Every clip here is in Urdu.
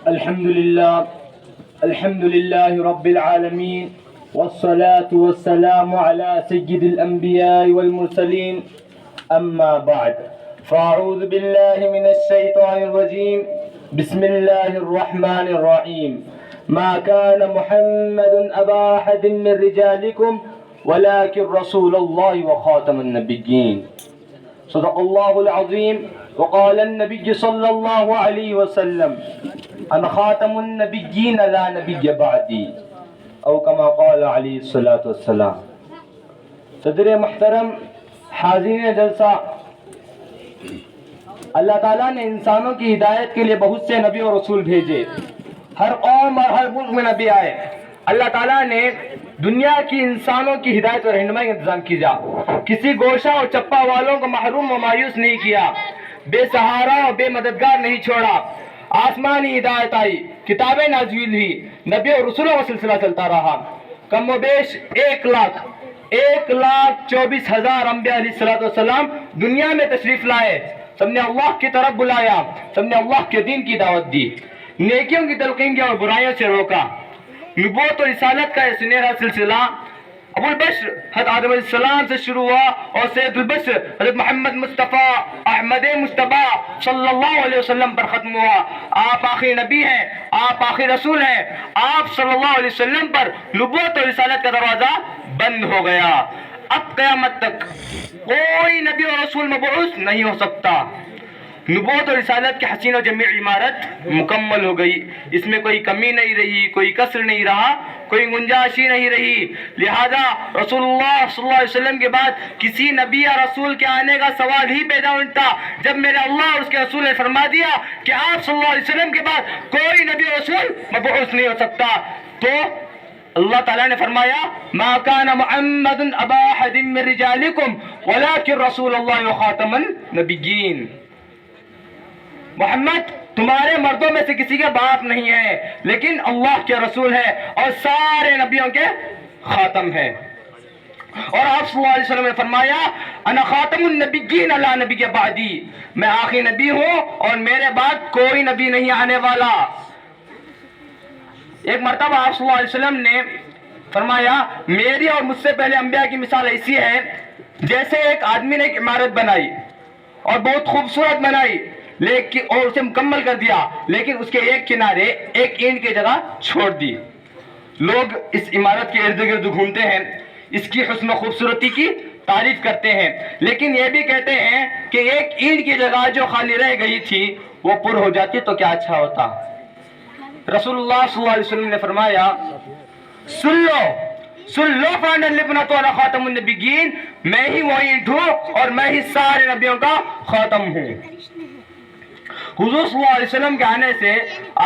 الحمد لله رب العالمين، والصلاة والسلام على سيد الأنبياء والمرسلين، أما بعد، فأعوذ بالله من الشيطان الرجيم، بسم الله الرحمن الرحيم. ما كان محمد أبا أحد من رجالكم ولكن رسول الله وخاتم النبيين. صدق الله العظيم. وقال النبي صلى الله عليه وسلم: أنا خاتم النبيين لا نبي بعدي، او كما قال علیہ الصلوۃ والسلام. صدر محترم، حاضرین جلسہ، اللہ تعالیٰ نے انسانوں کی ہدایت کے لیے بہت سے نبی اور رسول بھیجے. ہر قوم اور ہر ملک میں نبی آئے. اللہ تعالیٰ نے دنیا کی انسانوں کی ہدایت اور رہنمائی کا انتظام کیا. کسی گوشہ اور چپا والوں کو محروم و مایوس نہیں کیا، بے سہارا اور بے مددگار نہیں چھوڑا. آسمانی ہدایت آئی، کتابیں نازل ہوئی، نبی اور رسولوں کا سلسلہ چلتا رہا. کم و بیش 1,24,000 انبیاء علیہ الصلوۃ والسلام دنیا میں تشریف لائے. سب نے اللہ کی طرف بلایا، سب نے اللہ کے دین کی دعوت دی، نیکیوں کی تلقین کی اور برائیوں سے روکا. نبوت اور رسالت کا یہ سنہرا سلسلہ ابو البشر حضرت آدم علیہ السلام سے شروع ہوا اور سید البشر حضرت محمد مصطفیٰ احمد مصطفیٰ صلی اللہ علیہ وسلم پر ختم ہوا. آپ آخری نبی ہیں، آپ آخری رسول ہیں. آپ صلی اللہ علیہ وسلم پر نبوت اور رسالت کا دروازہ بند ہو گیا. اب قیامت تک کوئی نبی اور رسول مبعوث نہیں ہو سکتا. نبوت اور رسالت کی حسین و جمیع عمارت مکمل ہو گئی. اس میں کوئی کمی نہیں رہی، کوئی کسر نہیں رہا، کوئی گنجائش نہیں رہی. لہذا رسول اللہ صلی اللہ علیہ وسلم کے بعد کسی نبی یا رسول کے آنے کا سوال ہی پیدا ہوتا جب میرے اللہ اور اس کے رسول نے فرما دیا کہ آپ صلی اللہ علیہ وسلم کے بعد کوئی نبی اور رسول مبعوث نہیں ہو سکتا. تو اللہ تعالیٰ نے فرمایا: ما كان محمد ابا احد من رجالكم ولكن رسول الله وخاتم النبيين. محمد تمہارے مردوں میں سے کسی کے باپ نہیں ہے، لیکن اللہ کے رسول ہے اور سارے نبیوں کے خاتم ہے. اور آپ صلی اللہ علیہ وسلم نے فرمایا: انا خاتم النبیین لا نبی بعدی. میں آخری نبی ہوں اور میرے بعد کوئی نبی نہیں آنے والا. ایک مرتبہ آپ صلی اللہ علیہ وسلم نے فرمایا: میری اور مجھ سے پہلے انبیاء کی مثال ایسی ہے جیسے ایک آدمی نے ایک عمارت بنائی اور بہت خوبصورت بنائی لیکن اور اسے مکمل کر دیا، لیکن اس کے ایک کنارے ایک اینٹ کی جگہ چھوڑ دی. لوگ اس عمارت کے ارد گرد گھومتے ہیں، اس کی حسن و خوبصورتی کی تعریف کرتے ہیں، لیکن یہ بھی کہتے ہیں کہ ایک اینٹ کی جگہ جو خالی رہ گئی تھی وہ پر ہو جاتی تو کیا اچھا ہوتا. رسول اللہ صلی اللہ علیہ وسلم نے فرمایا: سن لو فانا لبنۃ وانا خاتم النبیین. میں ہی وہ اینٹ ہوں اور میں ہی سارے نبیوں کا خاتم ہوں. حضور صلی اللہ علیہ وسلم کے آنے سے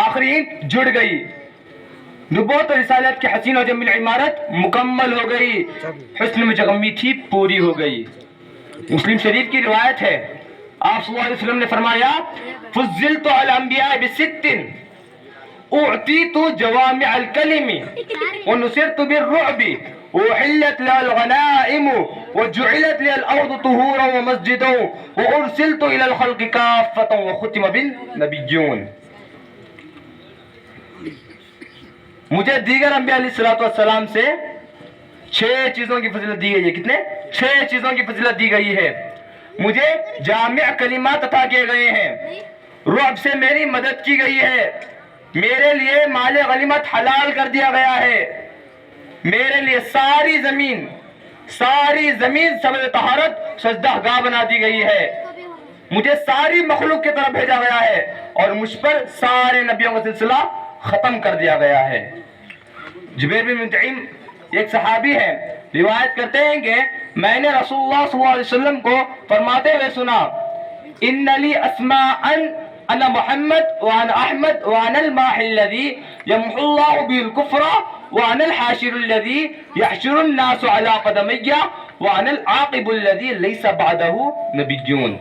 آخری اینٹ جڑ گئی. نبوت اور رسالت کی حسین و جمیل عمارت مکمل ہو گئی. حسن میں جو کمی تھی پوری ہو گئی. مسلم شریف کی روایت ہے، آپ صلی اللہ علیہ وسلم نے فرمایا: فضلت علی الانبیاء بست اعطیت جوامع الکلم ونصرت بالرعب وحلت لي الغنائم وجعلت لي الأرض طهورا ومسجدا وأرسلت إلى الخلق كافة وختم بالنبيون. مجھے دیگر انبیاء علیہ الصلوۃ والسلام سے 6 چیزوں کی فضیلت دی گئی ہے. کتنے؟ 6 چیزوں کی فضیلت دی گئی ہے. مجھے جامع کلمات عطا کیے گئے ہیں، رعب سے میری مدد کی گئی ہے، میرے لیے مال غنیمت حلال کر دیا گیا ہے، میرے لیے ساری زمین سبز طہارت سجدہ گاہ بنا دی گئی ہے، مجھے ساری مخلوق کی طرف بھیجا گیا ہے اور مجھ پر سارے نبیوں کا سلسلہ ختم کر دیا گیا ہے. جبیر بن مطعم ایک صحابی ہے، روایت کرتے ہیں کہ میں نے رسول اللہ صلی اللہ علیہ وسلم کو فرماتے ہوئے سنا: ان لی اسماء انا محمد وانا احمد وانا الماحی الذی یمحو اللہ به الکفر وانا الحاشر الذی یحشر الناس علی قدمی وانا العاقب الذی لیس بعدہ نبیون.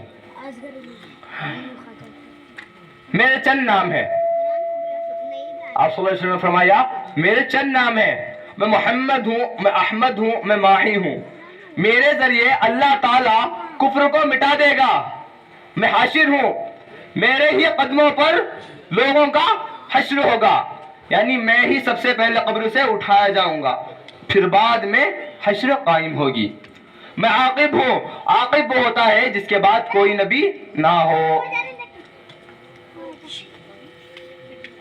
میرے چند نام ہیں. آپ صلی اللہ علیہ وسلم نے فرمایا میرے چند نام ہیں، میں محمد ہوں، میں احمد ہوں، میں ماحی ہوں. میرے ذریعے اللہ تعالیٰ کفر کو مٹا دے گا. میں حاشر ہوں، میرے ہی قدموں پر لوگوں کا حشر ہوگا، یعنی میں ہی سب سے پہلے قبر سے اٹھایا جاؤں گا، پھر بعد میں حشر قائم ہوگی۔ میں عاقب ہوں، عاقب وہ ہوتا ہے جس کے بعد کوئی نبی نہ ہو۔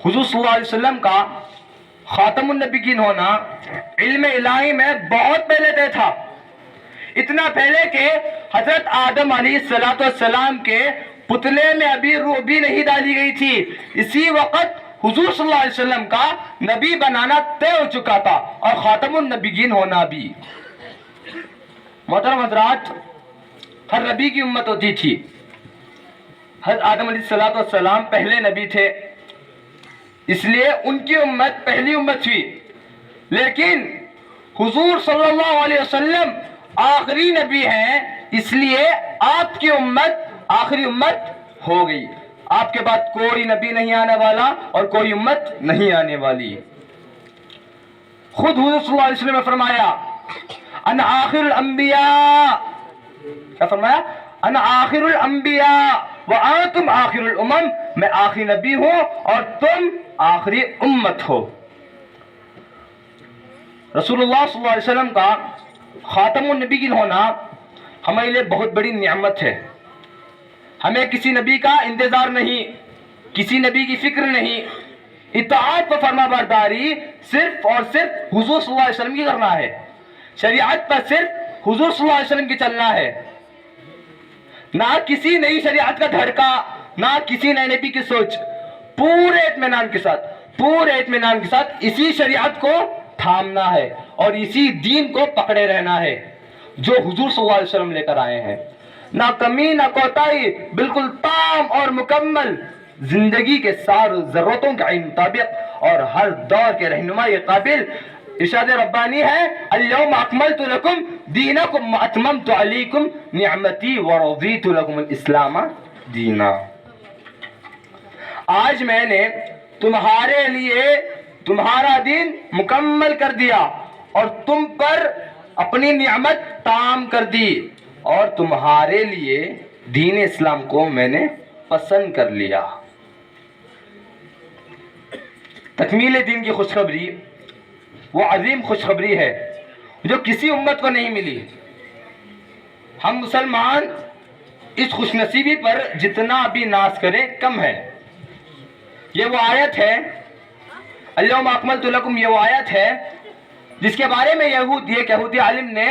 حضور صلی اللہ علیہ وسلم کا خاتم النبیین ہونا علم الہی میں بہت پہلے طے تھا، اتنا پہلے کہ حضرت آدم علیہ السلام کے پتلے میں ابھی روح بھی نہیں ڈالی گئی تھی، اسی وقت حضور صلی اللہ علیہ وسلم کا نبی بنانا طے ہو چکا تھا اور خاتم النبیین ہونا بھی۔ محترم حضرات، ہر نبی کی امت ہوتی تھی، حضرت آدم علیہ السلام پہلے نبی تھے، اس لیے ان کی امت پہلی امت تھی، لیکن حضور صلی اللہ علیہ وسلم آخری نبی ہیں، اس لیے آپ کی امت آخری امت ہو گئی، آپ کے بعد کوئی نبی نہیں آنے والا اور کوئی امت نہیں آنے والی۔ خود حضور صلی اللہ علیہ وسلم نے فرمایا انا آخر الانبیاء، کیا فرمایا؟ انا آخر الانبیاء وانتم آخر الامم، میں آخری نبی ہوں اور تم آخری امت ہو۔ رسول اللہ صلی اللہ علیہ وسلم کا خاتم النبیین ہونا ہمارے لیے بہت بڑی نعمت ہے، ہمیں کسی نبی کا انتظار نہیں، کسی نبی کی فکر نہیں، اطاعت و فرما برداری صرف اور صرف حضور صلی اللہ علیہ وسلم کی کرنا ہے، شریعت پر صرف حضور صلی اللہ علیہ وسلم کی چلنا ہے، نہ کسی نئی شریعت کا دھڑکا، نہ کسی نئے نبی کی سوچ، پورے اطمینان کے ساتھ اسی شریعت کو تھامنا ہے اور اسی دین کو پکڑے رہنا ہے جو حضور صلی اللہ علیہ وسلم لے کر آئے ہیں، نہ کمی نہ کوتاہی، بالکل تام اور مکمل زندگی کے سارے ضرورتوں کے مطابق اور ہر دور کے رہنمائی قابل۔ ارشاد ربانی ہے اليوم اکملت لکم دینکم واتممت علیکم نعمتی ورضیت لکم الاسلام دینا۔ آج میں نے تمہارے لیے تمہارا دین مکمل کر دیا اور تم پر اپنی نعمت تام کر دی اور تمہارے لیے دین اسلام کو میں نے پسند کر لیا۔ تکمیل دین کی خوشخبری وہ عظیم خوشخبری ہے جو کسی امت کو نہیں ملی۔ ہم مسلمان اس خوش نصیبی پر جتنا بھی ناز کریں کم ہے۔ یہ وہ آیت ہے اليوم اکملت لکم، یہ وہ آیت ہے جس کے بارے میں ایک یہودی عالم نے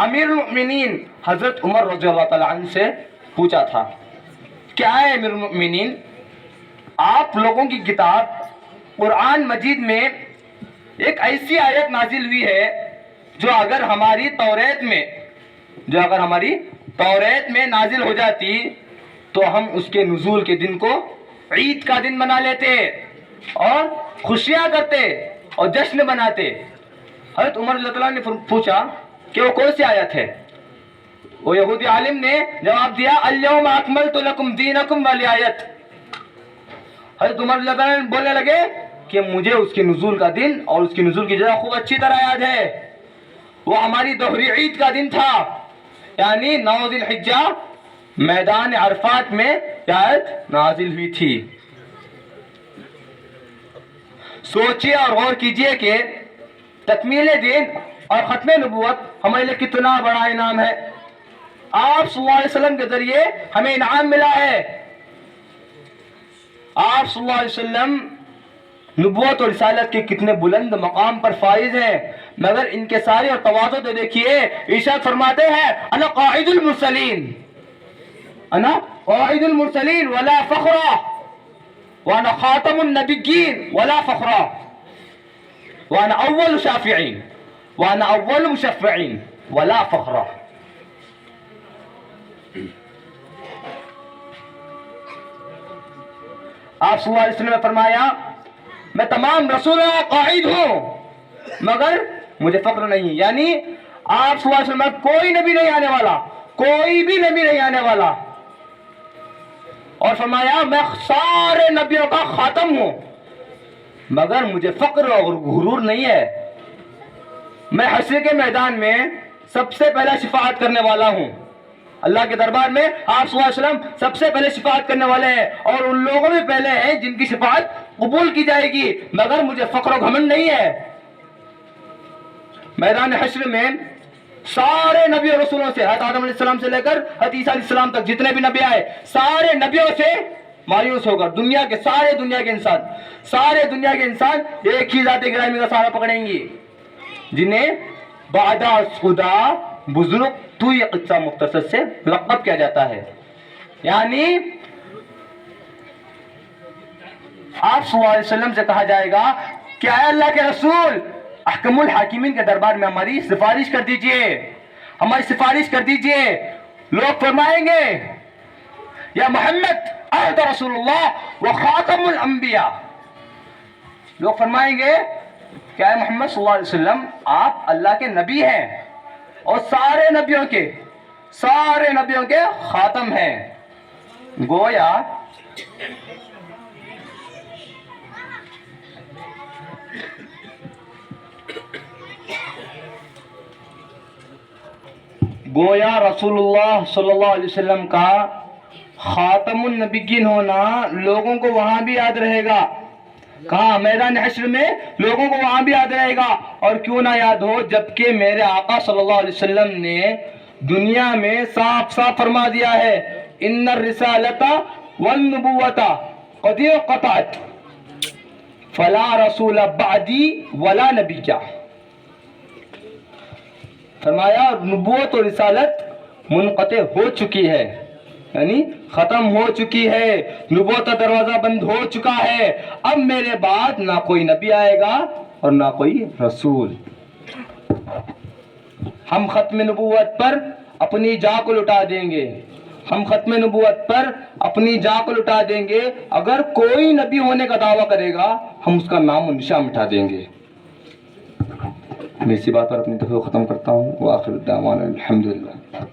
امیر المؤمنین حضرت عمر رضی اللہ تعالیٰ عنہ سے پوچھا تھا، کیا ہے امیر المؤمنین، آپ لوگوں کی کتاب قرآن مجید میں ایک ایسی آیت نازل ہوئی ہے جو اگر ہماری توریت میں نازل ہو جاتی تو ہم اس کے نزول کے دن کو عید کا دن بنا لیتے اور خوشیاں کرتے اور جشن مناتے۔ حضرت عمر رضی اللہ عنہ نے پوچھا کہ وہ کون سی آیت ہے؟ وہ یہودی عالم نے جواب دیا اليوم اکملت لکم دینکم والی آیت۔ حضرت عمر رضی اللہ عنہ بولنے لگے کہ مجھے اس کے نزول کا دن اور اس کے نزول کی جگہ خوب اچھی طرح یاد ہے، وہ ہماری دوہری عید کا دن تھا، یعنی 9 ذی الحجہ میدان عرفات میں آیت نازل ہوئی تھی۔ سوچیے اور غور کیجئے کہ تکمیل دین اور ختم نبوت ہمارے لیے کتنا بڑا انعام ہے۔ آپ صلی اللہ علیہ وسلم کے ذریعے ہمیں انعام ملا ہے۔ آپ صلی اللہ علیہ وسلم نبوت اور رسالت کے کتنے بلند مقام پر فائز ہیں، مگر ان کے سارے اور تواضع تو دیکھیے، ارشاد فرماتے ہیں انا قائد المرسلین، انا قائد المرسلین ولا فخر، وانا خاتم النبیین ولا فخر، وانا اول شافعین وانا اول مشفعین ولا فخر۔ آپ صلی اللہ علیہ وسلم نے فرمایا میں تمام رسولوں کا قائد ہوں مگر مجھے فخر نہیں، یعنی آپ صلی اللہ علیہ وسلم میں کوئی نبی نہیں آنے والا، کوئی بھی نبی نہیں آنے والا، اور فرمایا میں سارے نبیوں کا خاتم ہوں مگر مجھے فخر اور غرور نہیں ہے، میں حشر کے میدان میں سب سے پہلا شفاعت کرنے والا ہوں، اللہ کے دربار میں آپ صلی اللہ علیہ وسلم سب سے پہلے شفاعت کرنے والے ہیں، اور ان لوگوں میں پہلے ہیں جن کی شفاعت قبول کی جائے گی، مگر مجھے فخر و گھمنڈ نہیں ہے۔ میدان حشر میں سارے نبی اور رسولوں سے، حضرت آدم علیہ السلام سے لے کر حضرت عیسیٰ علیہ السلام تک جتنے بھی نبی آئے، سارے نبیوں سے مایوس ہو کر دنیا کے سارے دنیا کے انسان ایک ہی ذات گرامی کا سہارا پکڑیں گے، جنہیں بعد از خدا بزرگ تو یہ قصہ مختصر سے لقب کیا جاتا ہے۔ یعنی آپ صلی اللہ علیہ وسلم سے کہا جائے گا کہ اے اللہ کے رسول، احکم الحاکمین کے دربار میں ہماری سفارش کر دیجئے۔ لوگ فرمائیں گے یا محمد انت رسول اللہ و خاتم الانبیاء، لوگ فرمائیں گے کہ اے محمد صلی اللہ علیہ وسلم آپ اللہ کے نبی ہیں اور سارے نبیوں کے خاتم ہیں۔ گویا رسول اللہ صلی اللہ علیہ وسلم کا خاتم النبیین ہونا لوگوں کو وہاں بھی یاد رہے گا، کہاں؟ میدان حشر میں لوگوں کو وہاں بھی یاد رہے گا۔ اور کیوں نہ یاد ہو، جبکہ میرے آقا صلی اللہ علیہ وسلم نے دنیا میں صاف صاف فرما دیا ہے، ان الرسالۃ والنبوۃ قد انقطعت فلا رسول بعدی ولا نبی، کیا فرمایا؟ نبوت اور رسالت منقطع ہو چکی ہے، یعنی ختم ہو چکی ہے، نبوت کا دروازہ بند ہو چکا ہے، اب میرے بعد نہ کوئی نبی آئے گا اور نہ کوئی رسول۔ ہم ختم نبوت پر اپنی جان کو لٹا دیں گے، اگر کوئی نبی ہونے کا دعویٰ کرے گا ہم اس کا نام و نشان مٹا دیں گے۔ میں اسی بات پر اپنی دفعہ ختم کرتا ہوں، وآخر الدعوانا الحمدللہ۔